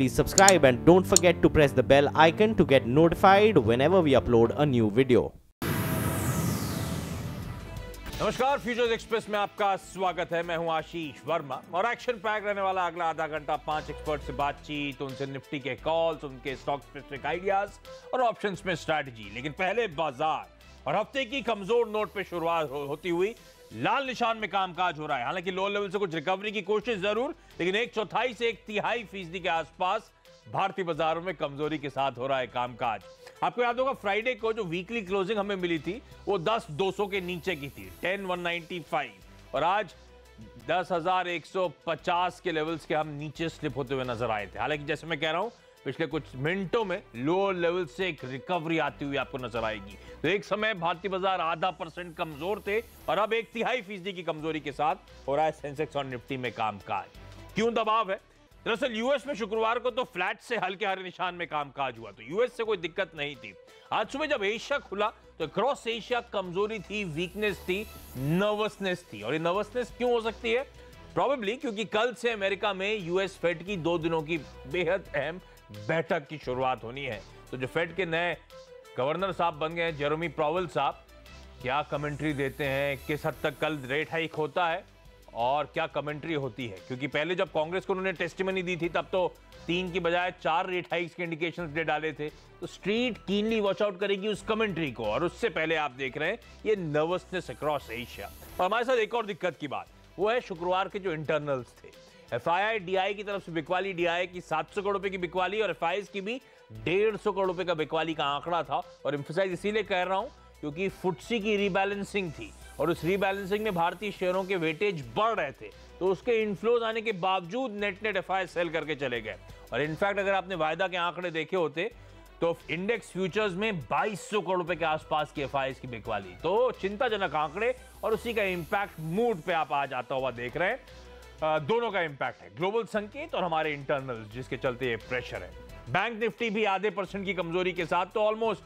please subscribe and don't forget to press the bell icon to get notified whenever we upload a new video. नमस्कार, futures express में आपका स्वागत है। मैं हूं आशीष वर्मा और एक्शन पैक रहने वाला अगला आधा घंटा 5 एक्सपर्ट से बातचीत, उनसे निफ्टी के कॉल्स, उनके स्टॉक स्पेसिफिक आइडियाज और ऑप्शंस में स्ट्रैटेजी। लेकिन पहले बाजार और हफ्ते की कमजोर नोट पे शुरुआत होती हुई लाल निशान में कामकाज हो रहा है। हालांकि लो लेवल से कुछ रिकवरी की कोशिश जरूर, लेकिन 1/4 से 1/3% के आसपास भारतीय बाजारों में कमजोरी के साथ हो रहा है कामकाज। आपको याद होगा फ्राइडे को जो वीकली क्लोजिंग हमें मिली थी वो 10,200 के नीचे की थी, 10,195, और आज 10,150 के लेवल्स के हम नीचे स्लिप होते हुए नजर आए थे। हालांकि जैसे मैं कह रहा हूं, पिछले कुछ मिनटों में लो लेवल से एक रिकवरी आती हुई आपको नजर आएगी। तो एक समय भारतीय बाजार 0.5% कमजोर थे और अब 1/3% की कमजोरी के साथ हो रहा है सेंसेक्स और निफ्टी में कामकाज। क्यों दबाव है? दरअसल यूएस में शुक्रवार को तो फ्लैट से हल्के हरे निशान में कामकाज हुआ, तो यूएस से कोई दिक्कत नहीं थी। आज सुबह जब एशिया खुला तो क्रॉस एशिया कमजोरी थी, वीकनेस थी, नर्वसनेस थी। और ये नर्वसनेस क्यों हो सकती है? प्रोबेबली क्योंकि कल से अमेरिका में यूएस फेड की 2 दिनों की बेहद अहम बैठक की शुरुआत होनी है। तो जो फेड के नए गवर्नर साहब बन गए हैं, जेरोमी पावेल साहब, क्या कमेंट्री देते हैं, किस हद तक कल रेट हाइक होता है और क्या कमेंट्री होती है? क्योंकि पहले जब कांग्रेस को उन्होंने टेस्टिमनी दी थी तब तो 3 की बजाय 4 रेट हाइक्स के इंडिकेशंस दे डाले थे। तो स्ट्रीट कीनली वॉच आउट करेगी उस कमेंट्री को, और उससे पहले आप देख रहे हैं ये नर्वसनेस अक्रॉस एशिया। और हमारे साथ एक और दिक्कत की बात वो है शुक्रवार के जो इंटरनल्स थे। एफआईआई डीआई की तरफ से बिकवाली, डीआई की 700 करोड़ रुपए की बिकवाली और एफआईआई की भी 150 करोड़ रुपए का बिकवाली का आंकड़ा था। और एम्फसाइज इसीलिए कर रहा हूं क्योंकि फुटसी की रीबैलेंसिंग थी और उस रीबैलेंसिंग में भारतीय शेयरों के वेटेज बढ़ रहे थे, तो उसके इनफ्लोज आने के बावजूद नेट एफआईआई सेल करके चले गए। और इनफैक्ट अगर आपने वायदा के आंकड़े देखे होते तो इंडेक्स फ्यूचर्स में 2200 करोड़ रुपए के आसपास की एफआईआई की बिकवाली, तो चिंताजनक आंकड़े, और उसी का इंपैक्ट मूड पे आप आज आता हुआ देख रहे हैं। दोनों का इंपैक्ट है, ग्लोबल संकेत और हमारे इंटरनल, जिसके चलते ये प्रेशर है। बैंक निफ्टी भी 0.5% की कमजोरी के साथ, तो ऑलमोस्ट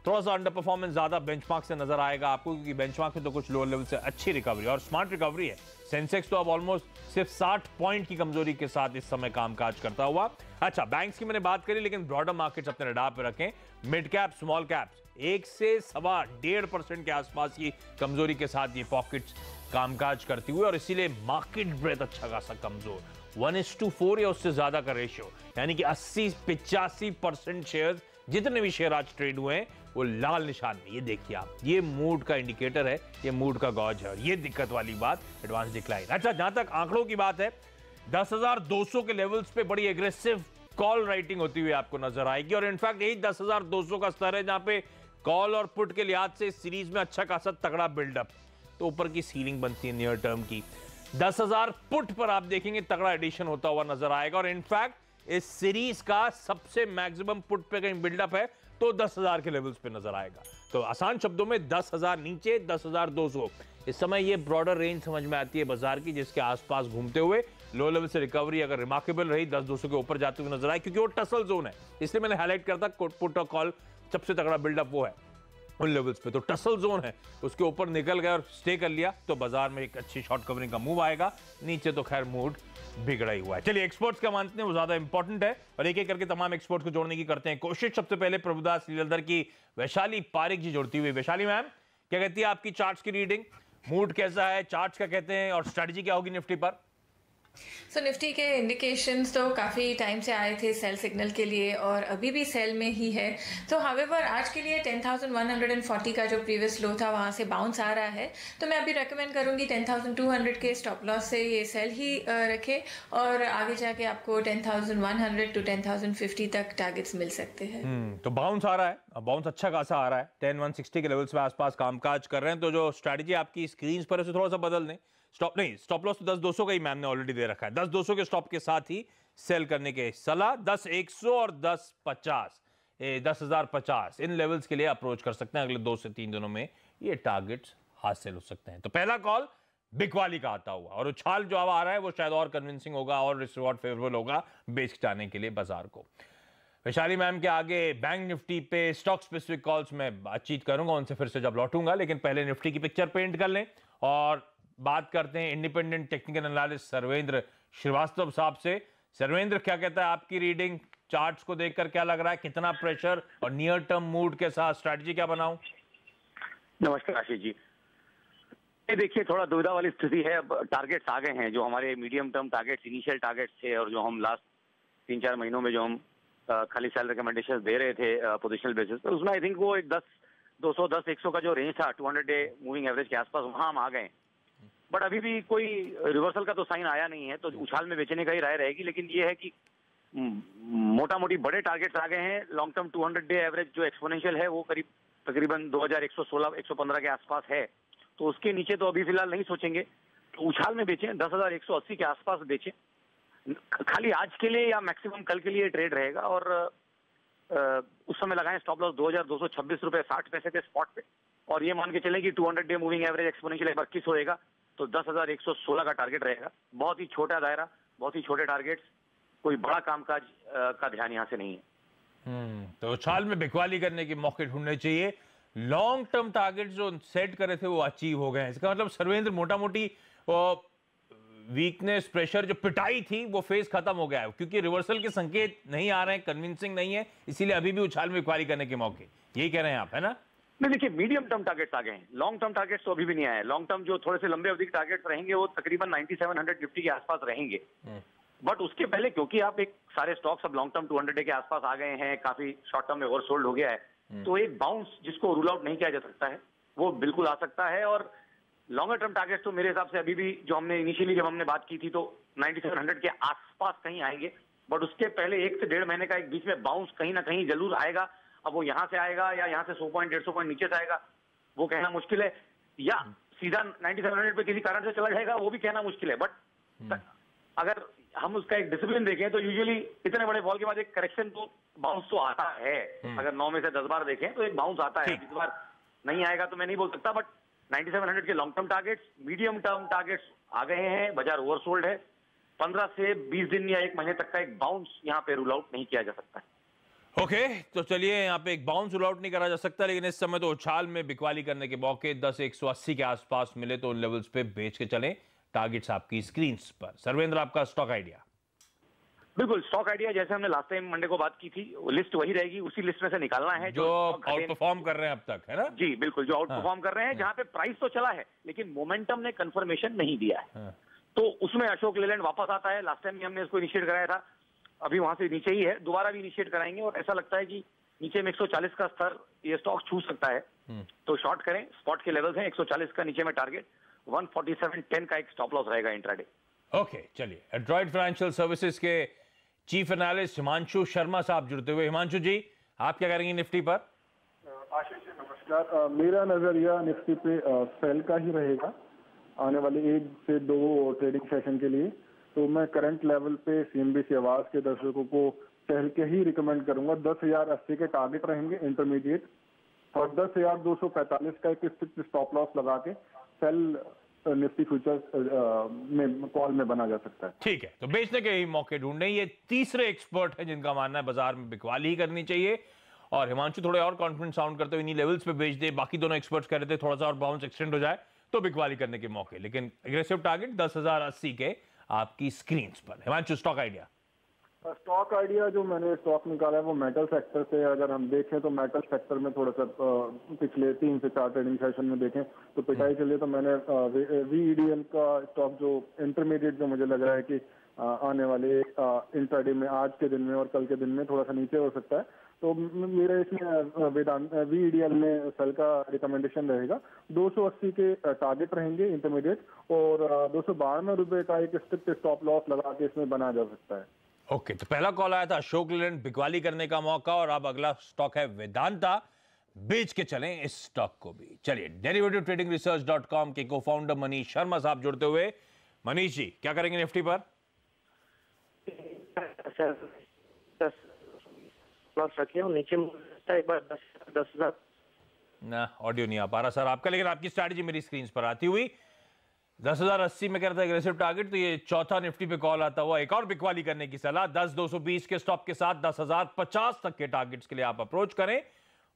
थोड़ा सा अंडर परफॉर्मेंस ज्यादा बेंचमार्क से नजर आएगा आपको, क्योंकि बेंचमार्क में तो कुछ लो लेवल से अच्छी रिकवरी और स्मार्ट रिकवरी है। सेंसेक्स तो अब ऑलमोस्ट सिर्फ 60 पॉइंट की कमजोरी के साथ इस समय कामकाज करता हुआ। अच्छा, बैंक्स की मैंने बात करी, लेकिन ब्रॉडर मार्केट्स अपने रडार पे रखें। मिड कैप, स्मॉल कैप्स 1 से 1.25% के आसपास की कमजोरी के साथ ये पॉकेट्स कामकाज करती हुई, और इसीलिए मार्केट ब्रेथ अच्छा खासा कमजोर, 1:4 या उससे ज्यादा का रेशियो, यानी कि 80-85% शेयर, जितने भी शेयर आज ट्रेड हुए हैं वो लाल निशान में। ये देखिए आप, ये मूड का इंडिकेटर है, ये मूड का गॉज है, और ये दिक्कत वाली बात, एडवांस डिक्लाइन। अच्छा, जहां तक आंकड़ों की बात है, 10,200 के लेवल्स पे बड़ी एग्रेसिव कॉल राइटिंग होती हुई आपको नजर आएगी, और इनफैक्ट यही 10,200 का स्तर है जहां पे कॉल और पुट के लिहाज से इस सीरीज में अच्छा खासा तगड़ा बिल्डअप, तो ऊपर की सीलिंग बनती है नियर टर्म की। 10,000 पुट पर आप देखेंगे तगड़ा एडिशन होता हुआ नजर आएगा, और इनफैक्ट इस सीरीज का सबसे मैक्सिमम पुट पे कहीं बिल्डअप है तो 10,000 के लेवल्स पे नजर आएगा। तो आसान शब्दों में 10,000 नीचे, 10,200 इस समय ये ब्रॉडर रेंज समझ में आती है बाजार की, जिसके आसपास घूमते हुए लो लेवल से रिकवरी अगर रिमार्केबल रही 10,200 के ऊपर जाते हुए नजर आए, क्योंकि वो टसल जोन है। इसलिए मैंने हाईलाइट करता पुट और कॉल सबसे तगड़ा बिल्डअप वो है उन लेवल्स पे, तो टसल जोन है, उसके ऊपर निकल गया और स्टे कर लिया तो बाजार में एक अच्छी शॉर्ट कवरिंग का मूव आएगा। नीचे तो खैर मूड बिगड़ा ही हुआ है। चलिए, एक्सपर्ट्स का मानते हैं वो ज्यादा इंपॉर्टेंट है, और एक एक करके तमाम एक्सपर्ट्स को जोड़ने की करते हैं कोशिश। सबसे पहले प्रभुदास लीलधर की वैशाली पारिक जी जोड़ती हुई। वैशाली मैम, क्या कहती है आपकी चार्ट्स की रीडिंग? मूड कैसा है, चार्ट्स क्या कहते हैं, और स्ट्रेटजी क्या होगी निफ्टी पर? सो निफ्टी के इंडिकेशंस तो काफ़ी टाइम से आए थे सेल सिग्नल के लिए, और अभी भी सेल में ही है। तो हावेवर आज के लिए 10,140 का जो प्रीवियस लो था वहाँ से बाउंस आ रहा है, तो मैं अभी रेकमेंड करूँगी 10,200 के स्टॉप लॉस से ये सेल ही रखें, और आगे जाके आपको 10,100 to 10,050 तक टारगेट्स मिल सकते हैं। तो बाउंस आ रहा है, बाउंस अच्छा खासा आ रहा है, 10,160 के लेवल्स में आसपास कामकाज कर रहे हैं। तो जो स्ट्रैटेजी आपकी स्क्रीन पर है उसे थोड़ा सा बदल दें। स्टॉप नहीं, स्टॉप लॉस तो 10,200 का ही मैम ने ऑलरेडी दे रखा है। 10,200 के स्टॉप के साथ ही सेल करने के सलाह। 10,100 और 10,50, 10,050 इन लेवल्स के लिए अप्रोच कर सकते हैं। अगले 2 से 3 दिनों में ये टारगेट्स हासिल हो सकते हैं। तो पहला कॉल बिकवाली का आता हुआ, और उछाल जो अब आ रहा है वो शायद और कन्विंसिंग होगा और रिस्क रिवॉर्ड फेवरेबल होगा बेच जाने के लिए बाजार को। वैशाली मैम के आगे बैंक निफ्टी पे स्टॉक स्पेसिफिक कॉल्स में बातचीत करूंगा उनसे फिर से जब लौटूंगा, लेकिन पहले निफ्टी की पिक्चर पेंट कर लें और बात करते हैं independent technical analyst Sarvendra Shrivastava साहब से। सर्वेंद्र, क्या कहता है आपकी रीडिंग? चार्ट्स को देखकर क्या लग रहा है, कितना प्रेशर और नियर टर्म मूड के साथ स्ट्रैटेजी क्या बनाऊं? नमस्कार आशीष जी। देखिए, थोड़ा दुविधा वाली स्थिति है। अब टारगेट्स आ गए हैं, जो हमारे medium term targets, initial targets थे, और जो हम लास्ट 3-4 महीनों में जो हम खाली सेल रिकमेंडेशन दे रहे थे पोजिशनल बेसिस पे, उसमें आई थिंक वो एक 210-100 का जो रेंज था 200 डे मूविंग एवरेज के आसपास, वहां हम आ गए। बट अभी भी कोई रिवर्सल का तो साइन आया नहीं है, तो उछाल में बेचने का ही राय रहेगी। लेकिन ये है कि मोटा मोटी बड़े टारगेट्स आ गए हैं। लॉन्ग टर्म 200 डे एवरेज जो एक्सपोनेंशियल है वो तकरीबन 2116-115 के आसपास है, तो उसके नीचे तो अभी फिलहाल नहीं सोचेंगे। तो उछाल में बेचें, 10,180 के आसपास बेचें, खाली आज के लिए या मैक्सिमम कल के लिए ट्रेड रहेगा। और उस समय लगाएं स्टॉप लॉस 2226 रुपए 60 पैसे के स्पॉट पे, और ये मान के चलें कि 200 डे मूविंग एवरेज एक्सपोनेंशियल 21 होएगा, तो 10,116 का टारगेट रहेगा। बहुत ही छोटा दायरा, बहुत ही छोटे टारगेट्स, कोई बड़ा कामकाज का ध्यान यहाँ से नहीं है। तो उछाल में बिकवाली करने के मौके ढूंढने चाहिए। लॉन्ग टर्म टारगेट जो सेट करे थे वो अचीव हो गए हैं, इसका मतलब सर्वेंद्र मोटा मोटी वीकनेस, प्रेशर, जो पिटाई थी वो फेज खत्म हो गया है, क्योंकि रिवर्सल के संकेत नहीं आ रहे हैं, कन्विंसिंग नहीं है, इसीलिए अभी भी उछाल में बिकवाली करने के मौके, यही कह रहे हैं आप, है ना? नहीं, देखिए, मीडियम टर्म टारगेट्स आ गए हैं, लॉन्ग टर्म टारगेट्स तो अभी भी नहीं आए। लॉन्ग टर्म जो थोड़े से लंबे अवधि के टारगेट्स रहेंगे वो तकरीबन 9700 निफ्टी के आसपास रहेंगे। बट उसके पहले, क्योंकि आप एक सारे स्टॉक्स अब लॉन्ग टर्म 200 डे के आसपास आ गए हैं, काफी शॉर्ट टर्म में ओवरसोल्ड हो गया है, तो एक बाउंस जिसको रूल आउट नहीं किया जा सकता है वो बिल्कुल आ सकता है। और लॉन्गर टर्म टारगेट्स तो मेरे हिसाब से अभी भी, जो हमने इनिशियली जब हमने बात की थी, तो 9700 के आसपास कहीं आएंगे। बट उसके पहले 1 से 1.5 महीने का एक बीच में बाउंस कहीं ना कहीं जरूर आएगा। अब वो यहाँ से आएगा या यहाँ से 100 पॉइंट 150 पॉइंट नीचे से आएगा, वो कहना मुश्किल है, या सीधा 9700 पे किसी कारण से चला जाएगा, वो भी कहना मुश्किल है। बट अगर हम उसका एक डिसिप्लिन देखें तो यूजुअली इतने बड़े फॉल के बाद एक करेक्शन तो बाउंस तो आता है। अगर 9 में से 10 बार देखें तो एक बाउंस आता है। इस बार नहीं आएगा तो मैं नहीं बोल सकता, बट 9700 के long term targets, medium term targets आ गए हैं। बाजार ओवरसोल्ड है। 15 से 20 दिन या 1 महीने तक का एक बाउंस यहाँ पे रूल आउट नहीं किया जा सकता है। ओके, तो चलिए, यहाँ पे एक बाउंस रूल आउट नहीं करा जा सकता, लेकिन इस समय तो उछाल में बिकवाली करने के मौके 10,180 के आसपास मिले तो उन लेवल्स पे बेच के चलें। टारगेट्स आपकी स्क्रीन पर। सर्वेंद्र, आपका स्टॉक आइडिया? बिल्कुल, स्टॉक आइडिया जैसे हमने लास्ट टाइम मंडे को बात की थी, लिस्ट वही रहेगी, उसी लिस्ट में से निकालना है जो आउट परफॉर्म कर रहे हैं अब तक, है ना? जी बिल्कुल, जो आउट परफॉर्म कर रहे हैं, जहां पे प्राइस तो चला है लेकिन मोमेंटम ने कंफर्मेशन नहीं दिया है। तो उसमें अशोक लेलैंड वापस आता है। लास्ट टाइम भी हमने इसको इनिशिएट कराया था, अभी वहां से नीचे ही है, दोबारा भी इनिशिएट कराएंगे। और ऐसा लगता है कि नीचे में 140 का स्तर ये स्टॉक छू सकता है, तो शॉर्ट करें। स्पॉट के लेवल्स हैं 140 का, नीचे में टारगेट 147.10 का एक स्टॉप लॉस रहेगा इंट्राडे। ओके, चलिए, एड्रॉइड फाइनेंशियल सर्विसेज के चीफ एनालिस्ट हिमांशु शर्मा साहब जुड़ते हुए। हिमांशु जी, आप क्या करेंगे निफ्टी पर? आशीष जी नमस्कार। मेरा नजरिया निफ्टी पे सेल का ही रहेगा आने वाले 1 से 2 ट्रेडिंग सेशन के लिए। तो मैं करंट लेवल पे सीएनबीसी आवाज के दर्शकों को सेल के ही रिकमेंड करूंगा। 10,080 के टारगेट रहेंगे इंटरमीडिएट, और 10,245 का एक स्ट्रिक्ट स्टॉप लॉस लगा के सेल निफ्टी फ्यूचर्स में कॉल में बना जा सकता है। ठीक है, तो बेचने के ही मौके ढूंढने। ये तीसरे एक्सपर्ट हैं जिनका मानना है बाजार में बिकवाली ही करनी चाहिए, और हिमांशु थोड़े और कॉन्फिडेंट साउंड करते हुए इन्हीं लेवल्स पे बेच दे। बाकी दोनों एक्सपर्ट्स कह रहे थे थोड़ा सा और बाउंस एक्सटेंड हो जाए तो बिकवाली करने के मौके, लेकिन एग्रेसिव टारगेट 10,080 के आपकी स्क्रीन पर। Himanshu, stock idea? Stock idea जो मैंने स्टॉक निकाला है वो मेटल सेक्टर से। अगर हम देखें तो मेटल सेक्टर में थोड़ा सा पिछले 3 से 4 ट्रेडिंग सेशन में देखें तो पिटाई चली, तो मैंने VEDL का स्टॉक जो इंटरमीडिएट जो मुझे लग रहा है कि आने वाले इंट्राडे में, आज के दिन में और कल के दिन में थोड़ा सा नीचे हो सकता है, तो मेरा इसमें VEDL में सेल का रिकमेंडेशन रहेगा। 280 के टारगेट रहेंगे इंटरमीडिएट, और 292 रुपए का एक स्ट्रिक्ट स्टॉप लॉस लगा के इसमें बनाया जा सकता है। ओके, तो पहला कॉल आया था अशोक लेलैंड, बिकवाली करने का मौका, और अब अगला स्टॉक है वेदांता, बेच के चलें इस स्टॉक को भी। चलिए, derivative-trading-research.com के को-फाउंडर मनीष शर्मा साहब जुड़ते हुए। मनीष जी, क्या करेंगे निफ्टी पर? नीचे एक बार 10,000 ना, ऑडियो नहीं आ पा रहा सर आपका, लेकिन आपकी स्ट्रैटेजी मेरी स्क्रीन पर आती हुई। 10,080 में कह रहा था एग्रेसिव टारगेट, तो ये चौथा निफ्टी पे कॉल आता हुआ। एक और बिकवाली करने की सलाह, 10,220 के स्टॉप के साथ 10,050 तक के टारगेट्स के लिए आप अप्रोच करें,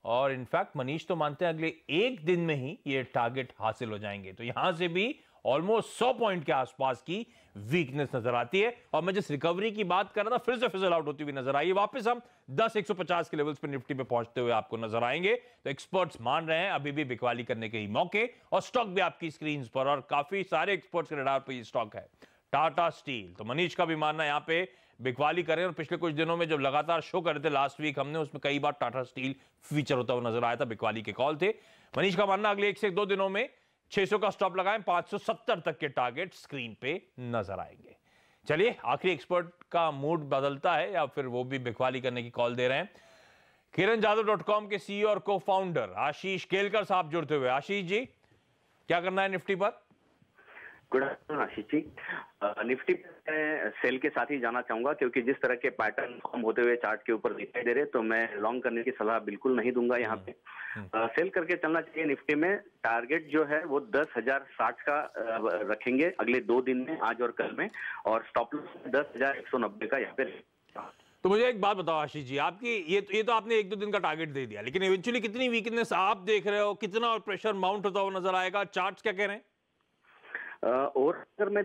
और इनफैक्ट मनीष तो मानते हैं अगले 1 दिन में ही ये टारगेट हासिल हो जाएंगे, तो यहां से भी ऑलमोस्ट 100 पॉइंट के आसपास की वीकनेस नजर आती है। और मैं जिस रिकवरी की बात कर रहा था फिर से फिजल आउट होती हुई नजर आई है। वापस हम 10,150 के लेवल्स पे निफ्टी पे पहुंचते हुए आपको नजर आएंगे। तो एक्सपर्ट्स मान रहे हैं अभी भी बिकवाली करने के ही मौके, और स्टॉक भी आपकी स्क्रीन पर, और काफी सारे एक्सपर्ट्स के रडार पर ये स्टॉक है। टाटा स्टील, तो मनीष का भी मानना है यहाँ पे बिकवाली करें, और पिछले कुछ दिनों में जब लगातार शो कर रहे थे लास्ट वीक हमने, उसमें कई बार टाटा स्टील फीचर होता हुआ नजर आया था, बिकवाली के कॉल थे। मनीष का मानना अगले 1 से 2 दिनों में 600 का स्टॉप लगाएं, 570 तक के टारगेट स्क्रीन पे नजर आएंगे। चलिए, आखिरी एक्सपर्ट का मूड बदलता है या फिर वो भी बिकवाली करने की कॉल दे रहे हैं। kiranjadhav.com के सीईओ और को फाउंडर आशीष केलकर साहब जुड़ते हुए। आशीष जी, क्या करना है निफ्टी पर? Good afternoon Ashish ji. Nifty पे सेल के साथ ही जाना चाहूंगा, क्योंकि जिस तरह के पैटर्न फॉर्म होते हुए चार्ट के ऊपर दिखाई दे रहे, तो मैं लॉन्ग करने की सलाह बिल्कुल नहीं दूंगा यहाँ पे। सेल करके चलना चाहिए। निफ्टी में टारगेट जो है वो 10,060 का रखेंगे अगले 2 दिन में, आज और कल में, और स्टॉप लॉस 10,190 का यहाँ पे। तो मुझे एक बात बताओ आशीष जी, आपकी ये तो आपने 1-2 दिन का टारगेट दे दिया, लेकिन इवेंचुअली कितनी वीकनेस आप देख रहे हो, कितना और प्रेशर माउंट होता हुआ नजर आएगा? चार्ट्स क्या कह रहे हैं? और अगर मैं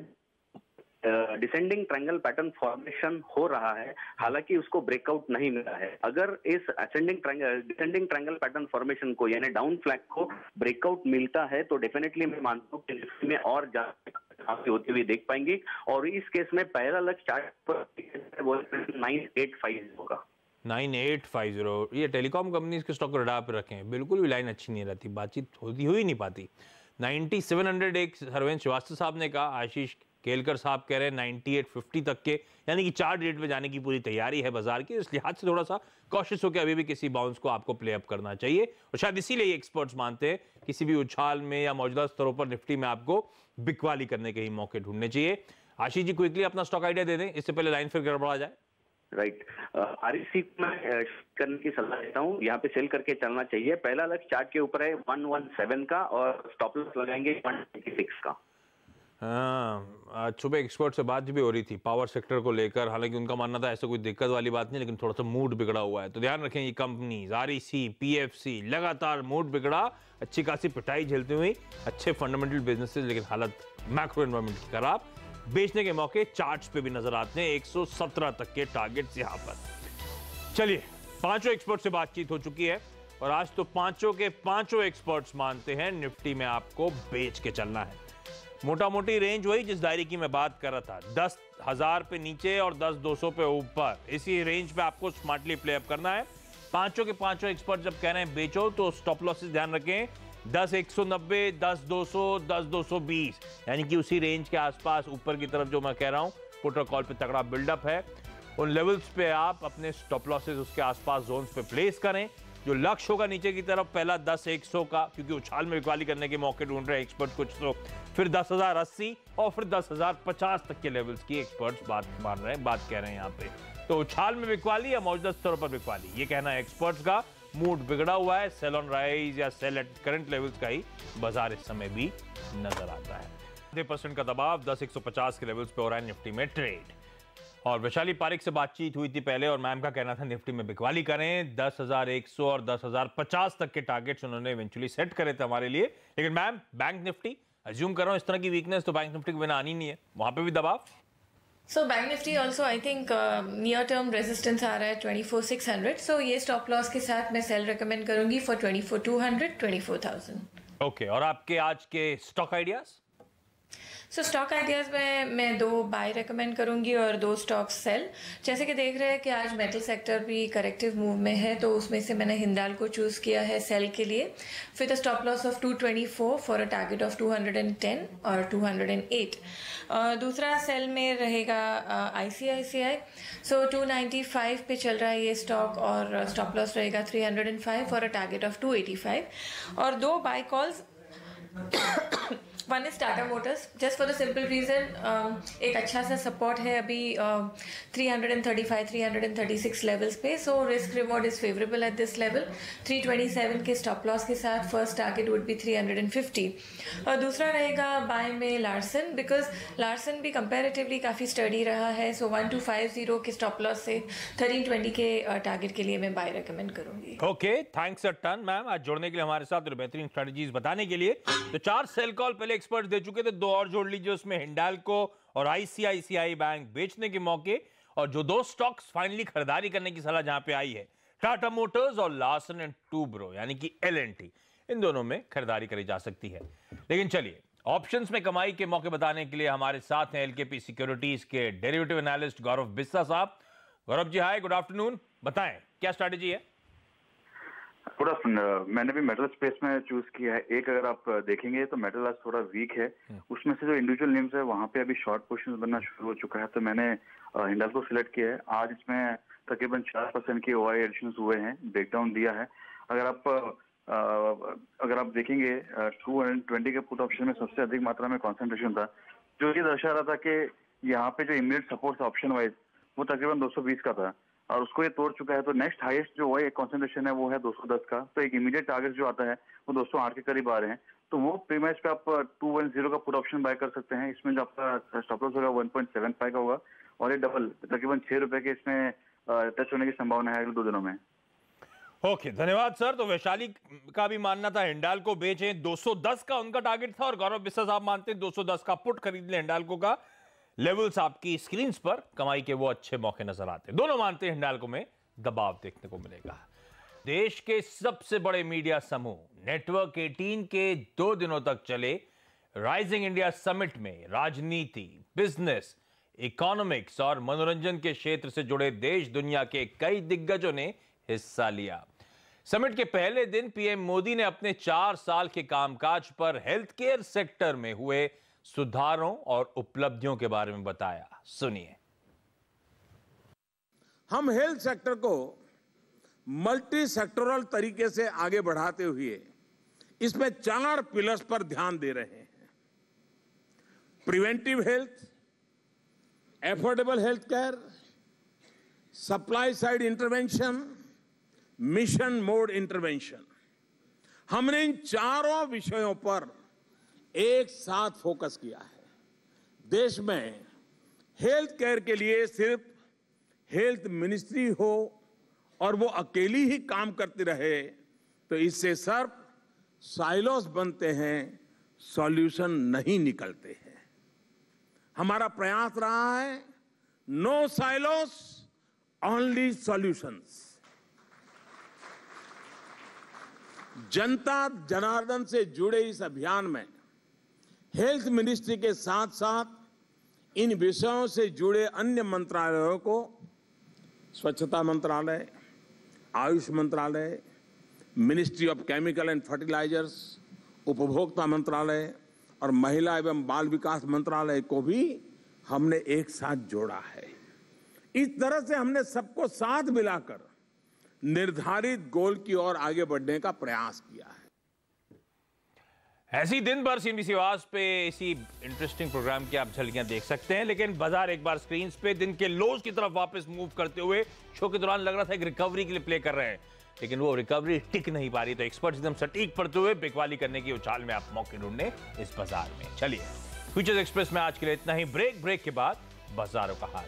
डिसेंडिंग ट्रायंगल पैटर्न फॉर्मेशन हो रहा है, हालांकि उसको ब्रेकआउट नहीं मिला है। अगर इस डिसेंडिंग ट्रायंगल पैटर्न फॉर्मेशन को, यानी डाउन फ्लैग को ब्रेकआउट मिलता है, तो डेफिनेटली मैं मानता हूँ कि निफ्टी में और ज्यादा होती हुई देख पाएंगी। और इस केस में पहला लक्ष्य चार्ट पर 9850 होगा। 9850। ये टेलीकॉम कंपनीज के स्टॉक रडार पे रखे हैं, बिल्कुल भी लाइन अच्छी नहीं रहती, बातचीत होती हुई नहीं पाती। 9700 एक हरवेंद्र श्रीवास्तव साहब ने कहा, आशीष केलकर साहब कह रहे हैं 9850 तक के, यानी कि चार्ट रेट में जाने की पूरी तैयारी है बाजार की। इस लिहाज से थोड़ा सा कॉशियस होकर अभी भी किसी बाउंस को आपको प्ले अप करना चाहिए, और शायद इसीलिए एक्सपर्ट्स मानते हैं किसी भी उछाल में या मौजूदा स्तरों पर निफ्टी में आपको बिकवाली करने के ही मौके ढूंढने चाहिए। आशीष जी, क्विकली अपना स्टॉक आइडिया दे दें, इससे पहले लाइन फिर गड़बड़ा जाए। राइट, आरएससी में करने की सलाह देता हूँ। यहाँ पे सेल करके चलना चाहिए। पहला लक्ष्य चार्ट के ऊपर है 117 का, और स्टॉप लॉस लगाएंगे 126 का। आज सुबह एक्सपर्ट से बात भी हो रही थी पावर सेक्टर को लेकर, हालांकि उनका मानना था ऐसा कोई दिक्कत वाली बात नहीं, लेकिन थोड़ा सा मूड बिगड़ा हुआ है। तो ध्यान रखें, ये कंपनीज आरईसी, पीएफसी, लगातार मूड बिगड़ा, अच्छी खासी पिटाई झेलती हुई, अच्छे फंडामेंटल बिजनेसेस, लेकिन हालत मैक्रो एनवायरनमेंट की खराब। बेचने के मौके चार्ट्स पे भी नजर आते हैं, 117 तक के टारगेट्स यहां पर। चलिए, 5 एक्सपर्ट से बातचीत हो चुकी है, और आज तो 5 के 5 एक्सपर्ट्स मानते हैं निफ्टी में आपको बेच के चलना है। मोटा मोटी रेंज वही जिस दायरे की मैं बात कर रहा था, 10,000 पे नीचे और 10,200 पे ऊपर, इसी रेंज पे आपको स्मार्टली प्ले अप करना है। 5 के 5 एक्सपर्ट जब कह रहे हैं बेचो, तो स्टॉप लॉसेस ध्यान रखें 10,190, 10,200, 10,220, यानी कि उसी रेंज के आसपास ऊपर की तरफ जो मैं कह रहा हूं, पुट और कॉल पे तगड़ा बिल्डअप है। उन लेवल्स पे आप अपने स्टॉप लॉसेस उसके आसपास जोन्स पे प्लेस करें। जो लक्ष्य होगा नीचे की तरफ, पहला 10,100 का, क्योंकि उछाल में बिकवाली करने के मौके ढूंढ रहे हैं एक्सपर्ट कुछ, तो फिर 10,080 और फिर 10,050 तक के लेवल्स की एक्सपर्ट्स बात मान रहे हैं, बात कह रहे हैं यहाँ पे। तो उछाल में बिकवाली या मौजूदा स्तरों पर बिकवाली, ये कहना है एक्सपर्ट्स का। मूड बिगड़ा हुआ है, सेल ऑन राइज या सेल एट करंट लेवल्स का ही बाजार इस समय भी नजर आता है। 10% का दबाव 10,150 के लेवल्स पे हो रहा है निफ्टी में ट्रेड। और वैशाली पारिक से बातचीत हुई थी पहले, और मैम का कहना था निफ्टी में बिकवाली करें, 10,100 और 10,050 तक के टारगेट्स उन्होंने इवेंचुअली सेट करे थे हमारे लिए। लेकिन मैम, बैंक निफ्टी अज्यूम कर रहा हूं इस तरह की वीकनेस तो बैंक निफ्टी के बिना आनी नहीं है, वहां पे भी दबाव। So bank Nifty also I think near term resistance आ रहा है 24,600, सो ये स्टॉप लॉस के साथ मैं सेल रिकमेंड करूंगी फॉर 24,200, 24,000। ओके, और आपके आज के स्टॉक आइडियाज? सो स्टॉक आइडियाज़ में मैं 2 बाय रेकमेंड करूंगी और 2 स्टॉक्स सेल। जैसे कि देख रहे हैं कि आज मेटल सेक्टर भी करेक्टिव मूव में है, तो उसमें से मैंने हिंडाल को चूज़ किया है सेल के लिए, फिर the stop loss of 224 for a target of 210 और 208। दूसरा सेल में रहेगा ICICI, सो 295 पे चल रहा है ये स्टॉक, और स्टॉप लॉस रहेगा 305 फॉर अ टारगेट ऑफ 285। और 2 buy calls, one is Tata Motors, just for the simple reason एक अच्छा सा सपोर्ट है अभी 335, 336 लेवल्स पे, so risk reward is favourable at this level. 327 के स्टॉप लॉस के साथ फर्स्ट टारगेट वुड बी 350। और दूसरा रहेगा बाय में लार्सन, बिकॉज लार्सन भी कंपैरेटिवली काफ़ी स्टडी रहा है, सो 1250 के स्टॉप लॉस से 1320 के टारगेट के लिए मैं बाय रिकमेंड करूंगी। Okay, thanks a ton ma'am आज जुड़ने के लिए हमारे साथ और बेहतरीन स्ट्रेटजीज बताने के लिए। तो 4 सेल कॉल, पहले एक्सपर्ट दे चुके थे, 2 और जोड़ लीजिए उसमें, हिंडाल्को और आईसीआईसीआई बैंक बेचने के मौके, और जो 2 स्टॉक्स फाइनली खरीदारी करने की सलाह जहां पे आई है, टाटा मोटर्स और लार्सन एंड टूब्रो यानी कि LNT, इन दोनों में खरीदारी करी जा सकती है। लेकिन चलिए, ऑप्शंस में कमाई के मौके बताने के लिए हमारे साथ हैं LKP सिक्योरिटीज के डेरिवेटिव एनालिस्ट गौरव बिस्सा साहब। गौरव जी हाय, गुड आफ्टरनून, बताएं क्या स्ट्रैटेजी है? Good afternoon. मैंने भी मेटल स्पेस में चूज किया है। एक अगर आप देखेंगे तो मेटल आज थोड़ा वीक है, उसमें से जो इंडिविजुअल नेम्स है वहां पे अभी शॉर्ट पोजीशन बनना शुरू हो चुका है, तो मैंने हिंडाल्को सिलेक्ट किया है। आज इसमें तकरीबन 4% के OI एडिशन हुए हैं, ब्रेकडाउन दिया है। अगर आप देखेंगे 220 के पुट ऑप्शन में सबसे अधिक मात्रा में कॉन्सेंट्रेशन था, जो ये दर्शा रहा था कि यहाँ पे जो इमीडिएट सपोर्ट ऑप्शन वाइज वो तकरीबन 220 का था और उसको ये तोड़ चुका है। तो नेक्स्ट हाईएस्ट जो OI कॉन्सेंट्रेशन है वो है 210 का, तो एक इमीडिएट टारगेट जो आता है वो 208 के करीब आ रहे हैं। तो वो प्रीमाइस पे आप 210 का पुट ऑप्शन बाय कर सकते हैं। इसमें जो आपका स्टॉप लॉस होगा 1.75 का होगा और ये डबल तकरीबन 6 रुपए के इसमें टच होने की संभावना है अगले 2 दिनों में। ओके, धन्यवाद सर। तो वैशाली का भी मानना था हिंडाल्को बेचे, 210 का उनका टारगेट था, और गौरव बिस्सा साहब मानते हैं 210 का पुट खरीद ले हिंडाल्को का। लेवल्स आपकी स्क्रीन पर कमाई के वो अच्छे मौके नजर आते हैं। दोनों मानते हैं हिंडाल्को में दबाव देखने को मिलेगा। देश के सबसे बड़े मीडिया समूह नेटवर्क 18 के 2 दिनों तक चले राइजिंग इंडिया समिट में राजनीति, बिजनेस, इकोनॉमिक्स और मनोरंजन के क्षेत्र से जुड़े देश दुनिया के कई दिग्गजों ने हिस्सा लिया। समिट के पहले दिन पीएम मोदी ने अपने 4 साल के कामकाज पर हेल्थ केयर सेक्टर में हुए सुधारों और उपलब्धियों के बारे में बताया। सुनिए। हम हेल्थ सेक्टर को मल्टी सेक्टोरल तरीके से आगे बढ़ाते हुए इसमें 4 पिलर्स पर ध्यान दे रहे हैं। Preventive health, affordable health care, supply side intervention, mission mode intervention. हमने इन 4 विषयों पर एक साथ फोकस किया है। देश में हेल्थ केयर के लिए सिर्फ हेल्थ मिनिस्ट्री हो और वो अकेली ही काम करती रहे तो इससे सिर्फ साइलोस बनते हैं, सॉल्यूशन नहीं निकलते हैं। हमारा प्रयास रहा है नो साइलोस, ओनली सॉल्यूशंस। जनता जनार्दन से जुड़े इस अभियान में हेल्थ मिनिस्ट्री के साथ साथ इन विषयों से जुड़े अन्य मंत्रालयों को, स्वच्छता मंत्रालय, आयुष मंत्रालय, ministry of chemical and fertilizers, उपभोक्ता मंत्रालय और महिला एवं बाल विकास मंत्रालय को भी हमने एक साथ जोड़ा है। इस तरह से हमने सबको साथ मिलाकर निर्धारित गोल की ओर आगे बढ़ने का प्रयास किया है। ऐसी दिन भर CNBC आवाज पे इसी इंटरेस्टिंग प्रोग्राम की आप झलकियां देख सकते हैं। लेकिन बाजार एक बार स्क्रीन पे दिन के लोज की तरफ वापस मूव करते हुए शो के दौरान लग रहा था एक रिकवरी के लिए प्ले कर रहे हैं, लेकिन वो रिकवरी टिक नहीं पा रही। तो एक्सपर्ट्स एकदम सटीक पड़ते हुए बिकवाली करने की उछाल में आप मौके ढूंढने इस बाजार में। चलिए, फ्यूचर्स एक्सप्रेस में आज के लिए इतना ही। ब्रेक के बाद बाजारों का हाल।